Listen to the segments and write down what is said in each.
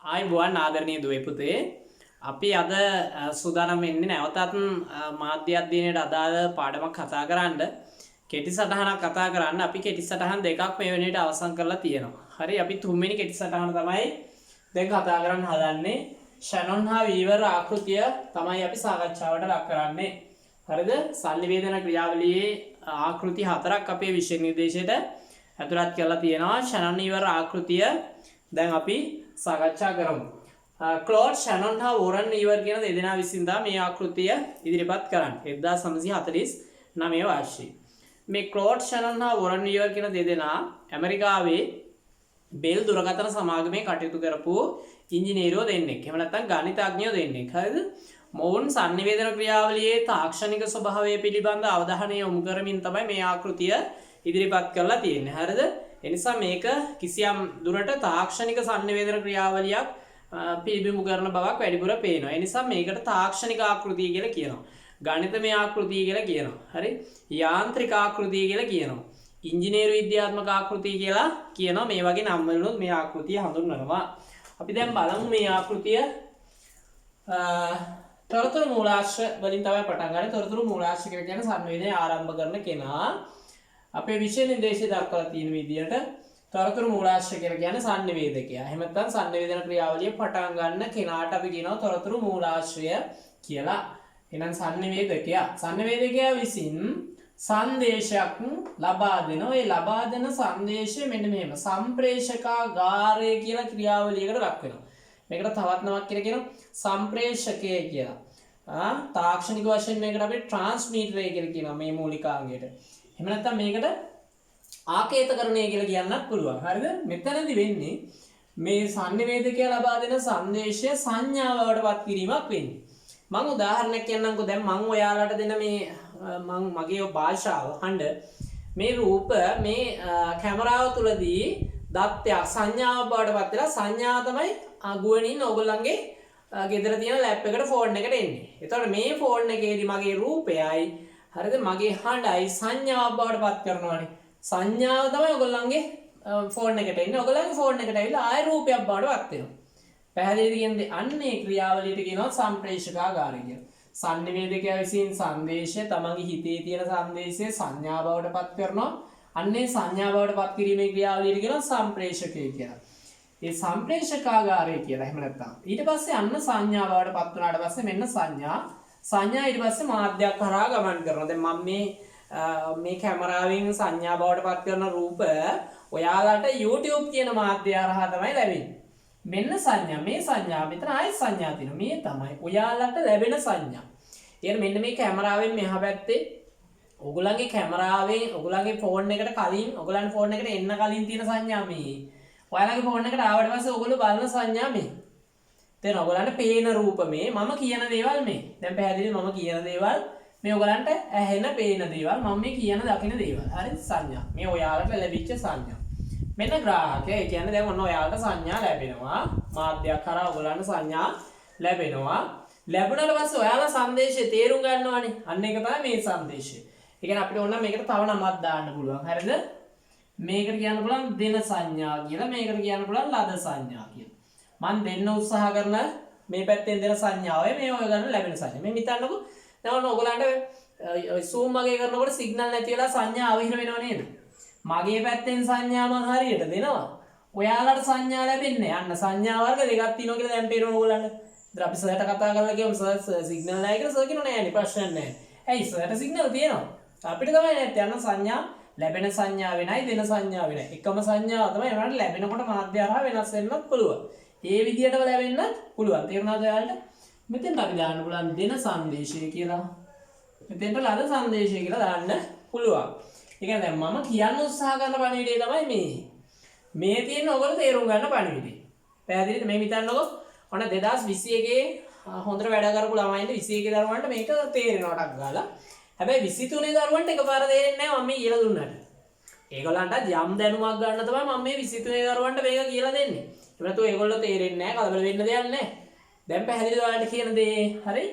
ආයුබෝවන් ආදරණීය දුවේ පුතේ අපි අද සූදානම් වෙන්නේ නැවතත් මාධ්‍ය අධ්‍යයනයට අදාළ පාඩමක් කතා කරන්න කෙටි සටහනක් කතා කරන්න අපි කෙටි සටහන් දෙකක් මේ වෙනේට අවසන් කරලා තියෙනවා. හරි අපි තුන්වෙනි කෙටි සටහන තමයි දැන් කතා කරන්න හදන්නේ. ෂැනොන් හා වීවර් ආකෘතිය තමයි අපි සාකච්ඡාවට ලක් කරන්නේ. හරිද? සංනිවේදන ක්‍රියාවලියේ ආකෘති හතරක් අපේ විෂය නිර්දේශයට ඇතුළත් කරලා තියෙනවා. ෂැනොන් වීවර් ආකෘතිය දැන් අපි සාකච්ඡා කරමු. ක්ලෝඩ් ෂැනොන් හා වෝරන් වීවර් කියන දෙදෙනා විසින් මේ ආකෘතිය ඉදිරිපත් කරන්නේ 1949 වර්ෂයේ. මේ ක්ලෝඩ් ෂැනොන් හා වෝරන් වීවර් කියන දෙදෙනා ඇමරිකාවේ බෙල් දුරකථන සමාගමේ කටයුතු කරපු ඉංජිනේරුවෝ දෙන්නෙක්. එහෙම නැත්නම් ගණිතඥයෝ දෙන්නෙක්. හරිද? මොවුන් සංනිවේදන ක්‍රියාවලියේ තාක්ෂණික ස්වභාවය පිළිබඳ අවධානය යොමු කරමින් තමයි මේ ආකෘතිය ඉදිරිපත් කරලා තියෙන්නේ. හරිද? එනිසා මේක කිසියම් දුරට තාක්ෂණික සංනිවේදන ක්‍රියාවලියක් පිළිබිඹු කරන බවක් වැඩිපුර පේනවා. ඒ නිසා මේකට තාක්ෂණික ආකෘතිය කියලා කියනවා. ගණිතමය ආකෘතිය කියලා කියනවා. හරි? යාන්ත්‍රික ආකෘතිය කියලා කියනවා. ඉංජිනේරු විද්‍යාත්මක ආකෘතිය කියලා කියනවා. මේ වගේ නම් වලින් මේ ආකෘතිය හඳුන්වනවා. අපි දැන් බලමු මේ ආකෘතිය තොරතුරු මූලාශ්‍ර වලින් තමයි පටන් ගන්න. තොරතුරු මූලාශ්‍ර කියලා කියන්නේ සංවේදනය ආරම්භ කරන කෙනා. අපේ විෂය නිර්දේශය දක්වලා තියෙන විදිහට තොරතුරු මූලාශ්‍ර කියලා කියන්නේ සංනිවේදකයා. එහෙම නැත්නම් සංනිවේදන ක්‍රියාවලිය පටන් ගන්න කෙනාට අපි කියනවා තොරතුරු මූලාශ්‍රය කියලා. එහෙනම් සංනිවේදකයා. සංනිවේදකයා විසින් සංදේශයක් ලබා දෙනවා. ඒ ලබා දෙන සංදේශය මෙන්න මෙහෙම සම්ප්‍රේෂකාගාරය කියලා ක්‍රියාවලියකට ලක් වෙනවා. මේකට තවත් නමක් කියලා කියනවා සම්ප්‍රේෂකය කියලා. තාක්ෂණික වශයෙන් මේකට අපි ට්‍රාන්ස්මීටරය කියලා කියනවා මේ මූලිකාංගයට. එහෙම නැත්නම් මේකට ආකේතකරණය කියලා කියන්නත් පුළුවන්. හරිද? මෙතනදි වෙන්නේ මේ සංනිවේදකයා ලබා දෙන සංදේශය සංඥාවකට පත් කිරීමක් වෙන්නේ. මම උදාහරණයක් කියන්නම්කෝ. දැන් මම ඔයාලට දෙන මේ මගේ භාෂාව හඬ මේ රූප මේ කැමරාව තුලදී දත්තයක් සංඥාවක් බවට පත් වෙලා සංඥාව තමයි ගුවනින් ඔයගොල්ලන්ගේ ගෙදර තියෙන ලැප් එකට ෆෝන් එකට එන්නේ. එතකොට මේ ෆෝන් එකේදී මගේ රූපයයි හරිද මගේ හඬයි සංඥාවක් බවට පත් කරනවානේ. සංඥාව තමයි ඔයගොල්ලන්ගේ ෆෝන් එකට එන්නේ. ඔයගොල්ලන්ගේ ෆෝන් එකට ඇවිල්ලා ආය රූපයක් බවට පත් වෙනවා. පැහැදිලිද කියන්නේ? අන්නේ ක්‍රියාවලියට කියනවා සම්ප්‍රේෂකාගාරය කියලා. සංනිවේදකයා විසින් සංදේශය තමන්ගේ හිතේ තියෙන සංදේශය සංඥා බවට පත් කරනවා. අන්නේ සංඥා බවට පත් කිරීමේ ක්‍රියාවලියට කියනවා සම්ප්‍රේෂකය කියලා. ඒ සම්ප්‍රේෂකාගාරය කියලා. එහෙම නැත්නම් ඊට පස්සේ අන්න සංඥා බවට පත් වුණාට පස්සේ මෙන්න සංඥා ඊට පස්සේ මාධ්‍යයක් කරා ගමන් කරනවා. දැන් මම මේ කැමරාවෙන් සංඥා බවට පත් කරන රූප ඔයාලට YouTube කියන මාධ්‍ය හරහා තමයි ලැබෙන්නේ. මෙන්න සංඥා. මේ සංඥා මෙතන ආයෙත් සංඥා තියෙනවා. මේ තමයි ඔයාලට ලැබෙන සංඥා. ඊට මෙන්න මේ කැමරාවෙන් මෙහා පැත්තේ ඔයගොල්ලන්ගේ කැමරාවෙන් ඔයගොල්ලන්ගේ ෆෝන් එකට කලින් ඔයගොල්ලන්ගේ ෆෝන් එකට එන්න කලින් තියෙන සංඥා මේ. ඔයාලගේ ෆෝන් එකට ආවට පස්සේ ඔයගොල්ලෝ බලන සංඥා මේ. දැන් ඔයගොල්ලන්ට පේන රූප මේ. මම කියන දේවල් මේ. දැන් පැහැදිලි මම කියන දේවල් මේ ඔයගොල්ලන්ට ඇහෙන පේන දේවල් මම මේ කියන දකින දේවල්. හරි සංඥා. මේ ඔයාලට ලැබිච්ච සංඥා. මෙන්න ග්‍රාහකයා. ඒ කියන්නේ දැන් ඔන්න ඔයාලට සංඥා ලැබෙනවා. මාධ්‍යයක් කරා ඔයගොල්ලන්ට සංඥා ලැබෙනවා. ලැබුණාට පස්සේ ඔයාලා සංදේශය තේරුම් ගන්නවානේ. අන්න ඒක තමයි මේ සංදේශය. ඒ කියන්නේ අපිට ඕන මේකට තව නමක් දාන්න පුළුවන්. හරිද? මේකට කියන්න පුළුවන් දෙන සංඥා කියලා. මේකට කියන්න පුළුවන් ලද සංඥා කියලා. මම දෙන්න උත්සාහ කරන මේ පැත්තෙන් දෙන සංඥාවයි මේ ඔයගොල්ලන්ට ලැබෙන සංඥා. මේ හිතන්නකෝ දැන් ඔන්න ඔයගොල්ලන්ට zoom වගේ කරනකොට සිග්නල් නැති වෙලා සංඥා අවහිර වෙනව නේද? මගේ පැත්තෙන් සංඥා මම හරියට දෙනවා. ඔයාලට සංඥා ලැබෙන්නේ. අන්න සංඥා වර්ග දෙකක් තියෙනවා කියලා දැන් පේනවා ඔයගොල්ලන්ට. ඉතින් අපි සර්ට කතා කරලා කියමු සර් සිග්නල් නැහැ කියලා සර් කියනවා නෑනේ ප්‍රශ්න නැහැ. ඇයි සර්ට සිග්නල් තියෙනවා. අපිට තමයි නැත්තේ. අන්න සංඥා ලැබෙන සංඥා වෙනයි දෙන සංඥා වෙනයි. එකම සංඥාව තමයි ඒකට ලැබෙනකොට මාධ්‍ය හරහා වෙනස් වෙන්නත් පුළුවන්. ඒ විදිහටම ලැබෙන්නත් පුළුවන්. තේරුණාද ඔයාලට? මෙතෙන්ට අපි දාන්න පුළුවන් දෙන සංදේශය කියලා. මෙතෙන්ට ලද සංදේශය කියලා දාන්න පුළුවන්. ඒ කියන්නේ දැන් මම කියන්න උත්සාහ කරන පණිවිඩය තමයි මේ. මේ තියෙන ඔයගොල්ලෝ තේරුම් ගන්න පණිවිඩය. පැහැදිලිද? මේ හිතන්නකෝ ඔන්න 2021 හොඳට වැඩ කරපු ළමයින්ට 21 දරුවන්ට මේක තේරෙනවටක් ගාලා. හැබැයි 23 දරුවන්ට එකපාර තේරෙන්නේ නැහැ මම මේ කියලා දුන්නාට. ඒගොල්ලන්ට යම් දැනුමක් ගන්න තමයි මම මේ 23 දරුවන්ට මේක කියලා දෙන්නේ. ඒ නැතුව ඒගොල්ලෝ තේරෙන්නේ නැහැ කලබල වෙන්න දෙයක් නැහැ. දැන් පැහැදිලිද ඔයාලට කියන දේ? හරි?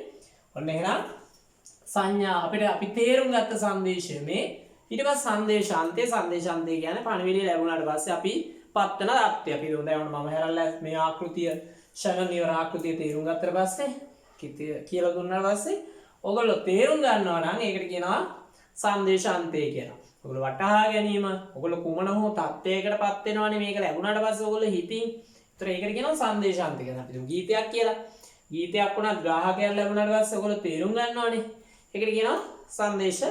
ඔන්න එහෙනම් සංඥා අපිට අපි තේරුම් ගත්ත සංදේශය මේ ඊට පස්සේ සංදේශාන්තය කියන්නේ පණිවිඩය ලැබුණාට පස්සේ අපි පත්වන තත්ත්වය. අපි උදාහරණයක් මම හැරලා මේ ආකෘතිය ෂැනන් නියවර ආකෘතිය තේරුම් ගත්තට පස්සේ කියලා දුන්නාට පස්සේ ඔයගොල්ලෝ තේරුම් ගන්නවා නම් ඒකට කියනවා සංදේශාන්තය කියලා. ඔයගොල්ලෝ වටහා ගැනීම, ඔයගොල්ලෝ කුමන හෝ තත්ත්වයකටපත් වෙනවනේ මේක ලැබුණාට පස්සේ ඔයගොල්ලෝ හිතින්. ඒතර ඒකට කියනවා සංදේශාන්තය කියලා. අපි ගීතයක් කියලා. ගීතයක් වුණත් ග්‍රාහකයන් ලැබුණාට පස්සේ ඔයගොල්ලෝ තේරුම් ගන්නවනේ. ඒකට කියනවා සංදේශ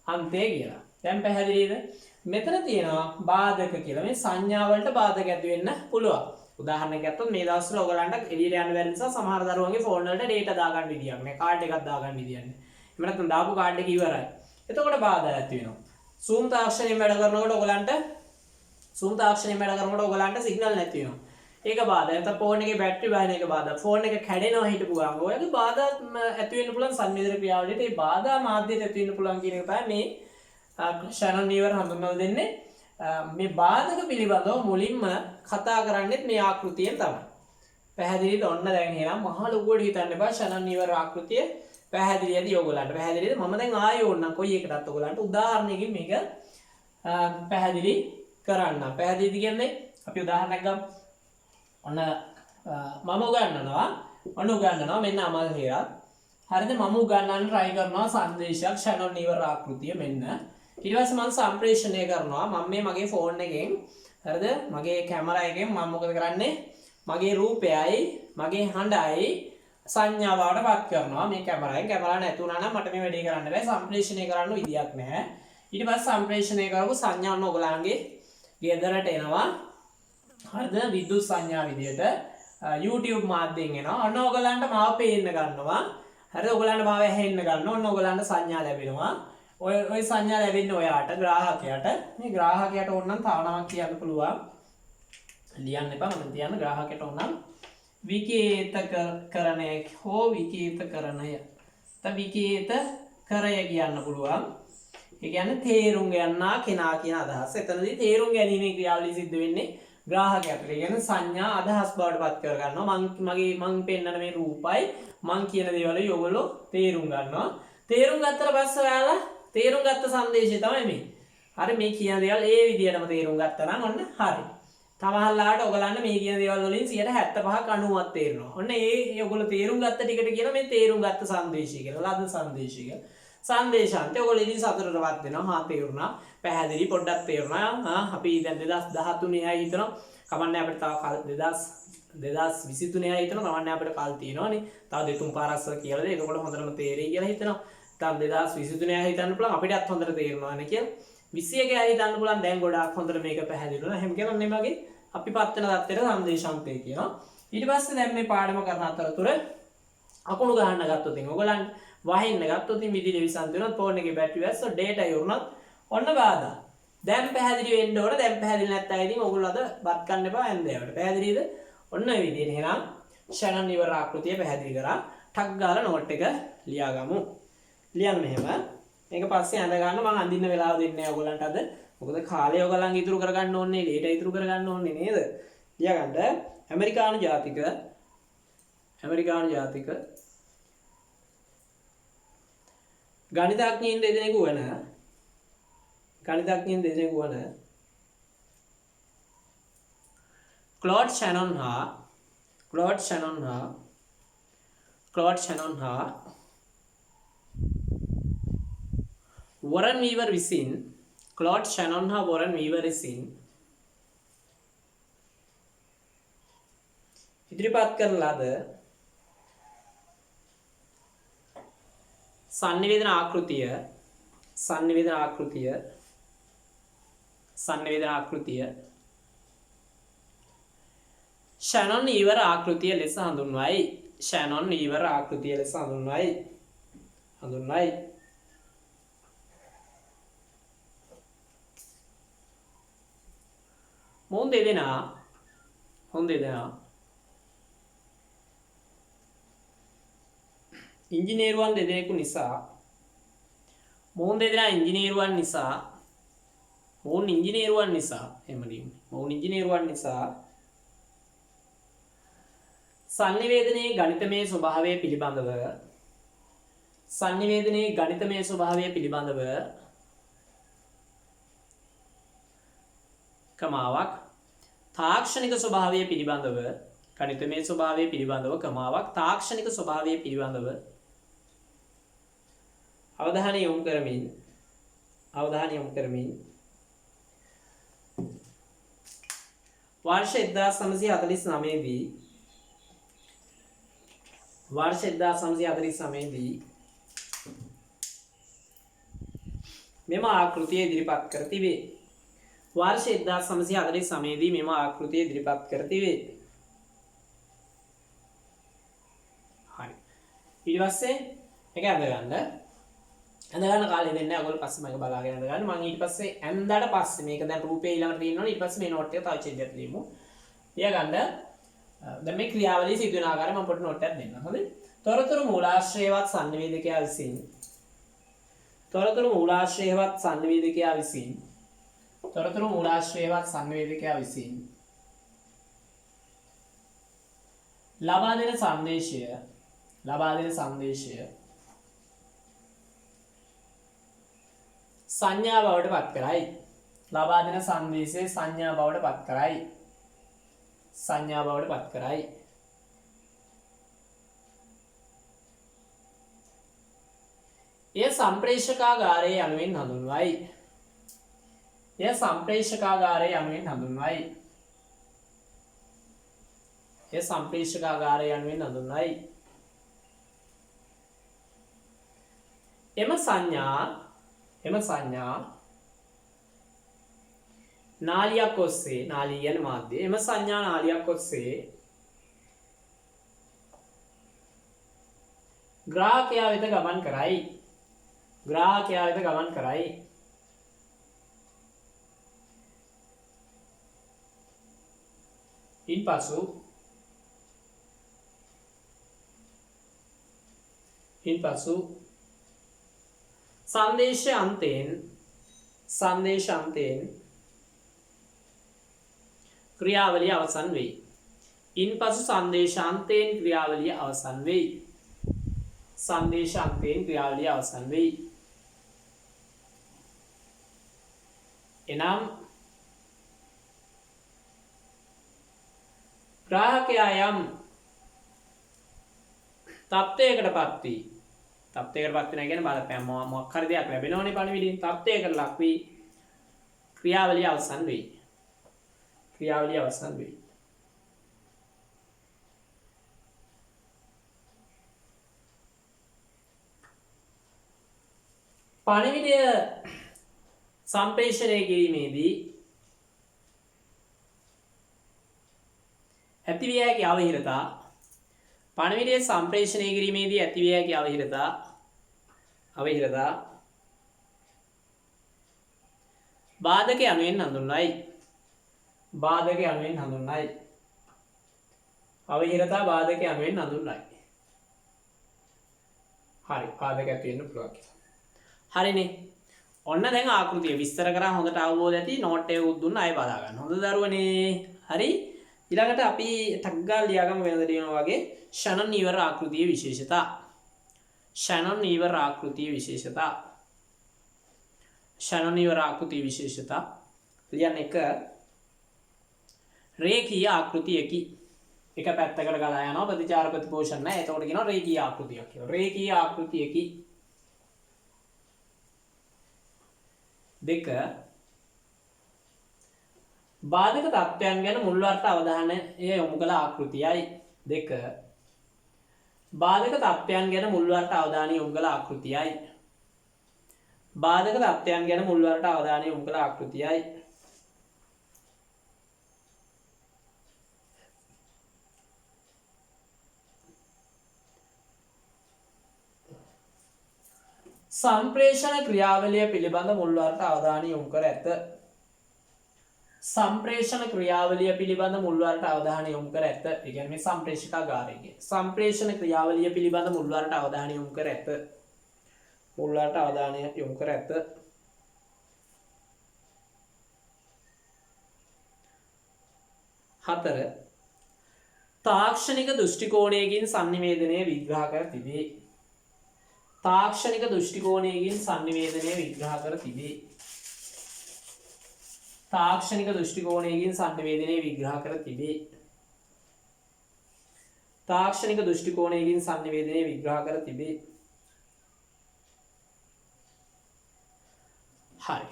අන්තය කියලා. දැන් පැහැදිලිද? මෙතන තියෙනවා බාධක කියලා. මේ සංඥා වලට බාධක ඇති වෙන්න පුළුවන්. උදාහරණයක් ගත්තොත් මේ දවස්වල ඔයගලන්ට එළියට යන්න බැරි නිසා සමහර දරුවන්ගේ ෆෝන් වලට data දාගන්න විදියක් නැහැ. කාඩ් එකක් දාගන්න විදියක් නැහැ. එහෙම නැත්නම් දාපු කාඩ් එක ඉවරයි. එතකොට බාධා ඇති වෙනවා. zoom තාක්ෂණයෙන් වැඩ කරනකොට ඔයගලන්ට සිග්නල් නැති වෙනවා. ඒක බාධා. නැත්නම් ෆෝන් එකේ බැටරි බහින එක බාධා. ෆෝන් එක කැඩෙනවා හිටපු ගමන්. ඔයගේ බාධා ඇති වෙන්න පුළුවන් සංවේදන ක්‍රියාවලියට. ඒ බාධා මාධ්‍යයට ඇති වෙන්න පුළුවන් කියන එක තමයි මේ ෂැනන් නියවර හඳුන්වලා දෙන්නේ. මේ බාධක පිළිබඳව මුලින්ම කතා කරන්නේ මේ ආකෘතියෙන් තමයි. පැහැදිලිද? ඔන්න දැන් එහෙනම් මහ ලොකුවට හිතන්න එපා. ෂැනන් නියවර ආකෘතිය පැහැදිලිද ඔයගොල්ලන්ට? පැහැදිලිද? මම දැන් ආයෙ ඕනනම් කොයි එකටත් ඔයගොල්ලන්ට උදාහරණයකින් මේක පැහැදිලි කරන්න. පැහැදිලිද කියන්නේ? අපි උදාහරණයක් ගමු. ඔන්න මම උගන්වනවා මෙන්න අමල් හේරත්. හරිද? මම උගන්වන්න try කරනවා සංදේශයක් ෂැනන් නියවර ආකෘතිය මෙන්න. ඊට පස්සේ මම සම්ප්‍රේෂණය කරනවා. මම මේ මගේ ෆෝන් එකෙන් හරිද? මගේ කැමරා එකෙන් මම මොකද කරන්නේ? මගේ රූපයයි මගේ හඬයි සංඥාවට පත් කරනවා. මේ කැමරා නැතුණා නම් මට මේ වැඩේ කරන්න බෑ. සම්ප්‍රේෂණය කරන්න විදියක් නැහැ. ඊට පස්සේ සම්ප්‍රේෂණය කරපු සංඥාන ඔයගලන්ගේ ගෙදරට එනවා. හරිද? විද්‍යුත් සංඥා විදියට YouTube මාධ්‍යයෙන් එනවා. අන්න ඔයගලන්ට මාව පේන්න ගන්නවා. හරිද? ඔයගලන්ට මාව ඇහෙන්න ගන්නවා. ඔන්න ඔයගලන්ට සංඥා ලැබෙනවා. ඔය සංඥා ලැබෙන්නේ ඔයාට ග්‍රාහකයාට. මේ ග්‍රාහකයාට ඕනනම් තව නමක් කියන්න පුළුවන්. ලියන්න එපා මම තියන්න. ග්‍රාහකයාට ඕනනම් විකේතකරණය හෝ විකේතකරණය. විකේතකරය කියන්න පුළුවන්. ඒ කියන්නේ තේරුම් ගන්නා කෙනා කියන අදහස. එතනදී තේරුම් ගැනීමේ ක්‍රියාවලිය සිද්ධ වෙන්නේ ග්‍රාහකයාට. ඒ කියන්නේ සංඥා අදහස් බවට පත් කර ගන්නවා. මං පෙන්නන මේ රූපයි මං කියන දේවල් ඔයගොල්ලෝ තේරුම් ගන්නවා. තේරුම් ගත්තට පස්සේ ඔයාලා තේරුම් ගත්ත සංදේශය තමයි මේ. හරි මේ කියන දේවල් ඒ විදිහටම තේරුම් ගත්තා නම් ඔන්න හරි. තමහල්ලාට ඔයගලන්ට මේ කියන දේවල් වලින් 75ක් 90ක් තේරෙනවා. ඔන්න ඒ ඔයගොල්ලෝ තේරුම් ගත්ත ටිකට කියන මේ තේරුම් ගත්ත සංදේශය කියලා. ලද සංදේශය කියලා. සංදේශාන්තය ඔයගොල්ලෝ ඉතින් සතුටටපත් වෙනවා. හා තේරුණා. පැහැදිලි පොඩ්ඩක් තේරුණා. අපි දැන් 2013 යි හිතනවා. කමන්නේ අපිට තව 2023 යි හිතනවා. කමන්නේ අපිට කාල් තියෙනවානේ. තව දෙතුන් පාරක් කියලා දෙයි. එතකොට හොඳටම තේරෙයි කියලා හිතනවා. තව 2023 යි හිතන්න පුළුවන්. අපිටත් හොඳට තේරෙනවා නේ කියලා. 21 යි හිතන්න පුළුවන්. දැන් ගොඩාක් හොඳට මේක පැහැදිලි වෙනවා. එහෙම කියන්නේ මගේ අපිපත් වෙන தත්ත්වයට සංදේශාන්තය කියනවා. ඊට පස්සේ දැන් මේ පාඩම කරන අතරතුර අකුණු ගහන්න ගත්තොත් ඔයගොල්ලන් වහින්න ගත්තොත් විදුලි විසන්ත වෙනත් ෆෝන් එකේ බැටරි වැස්සොත් data ඉවරුනොත් ඔන්න බාධා. දැන් පැහැදිලි වෙන්න ඕන. දැන් පැහැදිලි නැත්නම් ඉතින් ඔයගොල්ලෝ අද බත් කන්න එපා ඇන්දෑවට. පැහැදිලිද? ඔන්න ඔය විදිහට එහෙනම් ෂැනන් නියවර ආකෘතිය පැහැදිලි කරා. ටක් ගාලා නෝට් එක ලියාගමු. ලියන්න මෙහෙම. මේක පස්සේ අඳ ගන්න මම අඳින්න වෙලාව දෙන්නේ නැහැ ඔයගොල්ලන්ට අද. මොකද කාලය ඔයගොල්ලන් ඉතුරු කරගන්න ඕනේ, data ඉතුරු කරගන්න ඕනේ නේද? ලියාගන්න. ඇමරිකානු ජාතික ගණිතඥයින් දෙදෙනෙකු වන ක්ලොඩ් ෂැනොන් හා වොරන් වීවර් විසින් ඉදිරිපත් කරන ලද sannivedana ආකෘතිය ෂැනොන් නියවර ආකෘතිය ලෙස හඳුන්වයි. මොවුන් දෙදෙනා ඉංජිනේරුවන් දෙදෙනෙකු නිසා මොවුන් ඉංජිනේරුවන් නිසා sannivedanයේ ගණිතමය ස්වභාවය පිළිබඳව කමාවක් තාක්ෂණික ස්වභාවය පිළිබඳව ගණිතමය ස්වභාවය පිළිබඳව කමාවක් තාක්ෂණික ස්වභාවය පිළිබඳව අවධානය යොමු කරමින් වර්ෂ 1949 දී මෙම ආකෘතිය ඉදිරිපත් කර තිබේ. वर्ष 1949 දී මෙම ආකෘතිය ඉදිරිපත් කර තිබේ. හරි. ඊට පස්සේ මේක අඳ ගන්න කාලේ දෙන්නේ ඔයගොල්ලෝ පස්සේ මම බලාගෙන අඳ ගන්න. මම ඊට පස්සේ ඇඳලා පස්සේ මේක දැන් රූපේ ඊළඟට තියෙනවනේ ඊට පස්සේ මේ නෝට් එක තව චෙන්ජ් එකක් ලියමු. ලියා ගන්න. දැන් මේ ක්‍රියාවලිය සිදු වෙන ආකාරය මම පොඩි නෝට් එකක් දෙන්නම්. හරිද? තොරතුරු මූලාශ්‍රයවත් සංනිවේදකයා විසින් තොරතුරු මූලාශ්‍රයවත් සංනිවේදකයා විසින් ලබා දෙන සංදේශය සංඥා බවට පත් කරයි. ලබා දෙන සංදේශය සංඥා බවට පත් කරයි. එය සම්ප්‍රේෂකාගාරයේ යනුවෙන් හඳුන්වයි. එම සංඥා නාලියක් ඔස්සේ නාලිය කියන මාධ්‍යය එම සංඥා නාලියක් ඔස්සේ ග්‍රාහකයා වෙත ගමන් කරයි. ඉන්පසු සංදේශ අන්තයෙන් ක්‍රියාවලිය අවසන් වෙයි. එනම් ග්‍රාහකයා යම් තත්ත්වයකට පත් වී කියන්නේ බලපෑම මොකක් හරි දෙයක් ලැබෙනවනේ පණිවිඩයෙන් තත්ත්වයකට ලක් වී ක්‍රියාවලිය අවසන් වෙයි. පණිවිඩය සම්ප්‍රේෂණය කිරීමේදී ඇතිවිය හැකි අවහිරතා පණිවිඩය සම්ප්‍රේෂණය කිරීමේදී ඇතිවිය හැකි අවහිරතා බාධක යනුවෙන් හඳුන්වයි. අවහිරතා බාධක යනුවෙන් හඳුන්වයි. හරි බාධක ඇති වෙන්න පුළුවන් කියලා. හරිනේ. ඔන්න දැන් ආකෘතිය විස්තර කරා හොඳට අවබෝධ ඇති නෝට් එක උද්දුන්න අය බලා ගන්න. හොඳ දරුවනේ. හරි. ඊළඟට අපි ටග් ගාලා ලියාගමු වෙනද ලියනවා වගේ ෂැනන් නීවර ආකෘතියේ විශේෂතා. ෂැනන් නීවර ආකෘතියේ විශේෂතා ලියන්න එක රේඛීය ආකෘතියකි. එක පැත්තකට ගලා යනවා ප්‍රතිචාර ප්‍රතිපෝෂණ නැහැ. එතකොට කියනවා රේඛීය ආකෘතියක් කියලා. රේඛීය ආකෘතියකි. දෙක බාධක තත්ත්වයන් ගැන මුල්වර්ත අවධානය යොමු කළ ආකෘතියයි. සම්ප්‍රේෂණ ක්‍රියාවලිය පිළිබඳ මුල්වර්ත අවධානය යොමු කර ඇත. ඒ කියන්නේ මේ සම්ප්‍රේෂකාගාරයේ සම්ප්‍රේෂණ ක්‍රියාවලිය පිළිබඳ මුල්වර්ත අවධානය යොමු කර ඇත. හතර තාක්ෂණික දෘෂ්ටි කෝණයකින් sannivedanaya විග්‍රහ කර තිබේ. තාක්ෂණික දෘෂ්ටි කෝණයකින් sannivedanaya විග්‍රහ කර තිබේ. තාක්ෂණික දෘෂ්ටි කෝණයකින් sannivedanaya විග්‍රහ කර තිබේ. හරි.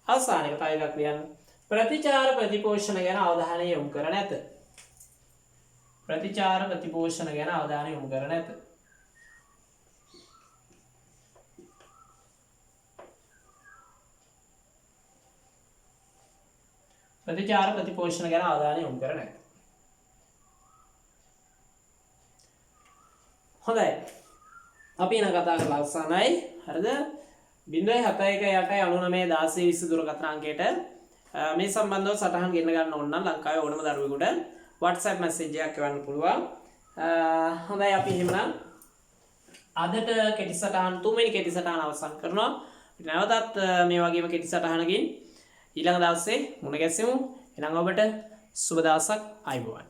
අවසාන එක තව එකක් ලියන්න. ප්‍රතිචාර ප්‍රතිපෝෂණ ගැන අවධානය යොමු කර නැත. ප්‍රතිචාර ප්‍රතිපෝෂණ ගැන අවධානය යොමු කර නැත. ප්‍රතිචාර ප්‍රතිපෝෂණ ගැන අවධානය යොමු කර නැත. හොඳයි. අපි එන කතා කරලා අවසానයි. හරිද? 071 දුරකථන අංකයට මේ සම්බන්ධව සටහන් ගෙන්න ගන්න ඕන නම් ලංකාවේ ඕනම දරුවෙකුට WhatsApp message එකක් එවන්න පුළුවන්. හොඳයි අපි එහෙමනම් අදට කෙටි සටහන් තුන්වෙනි කෙටි සටහන අවසන් කරනවා. නැවතත් මේ වගේම කෙටි සටහනකින් ඊළඟ දවසේ මුණ ගැසෙමු. එහෙනම් ඔබට සුබ දවසක්. ආයුබෝවන්.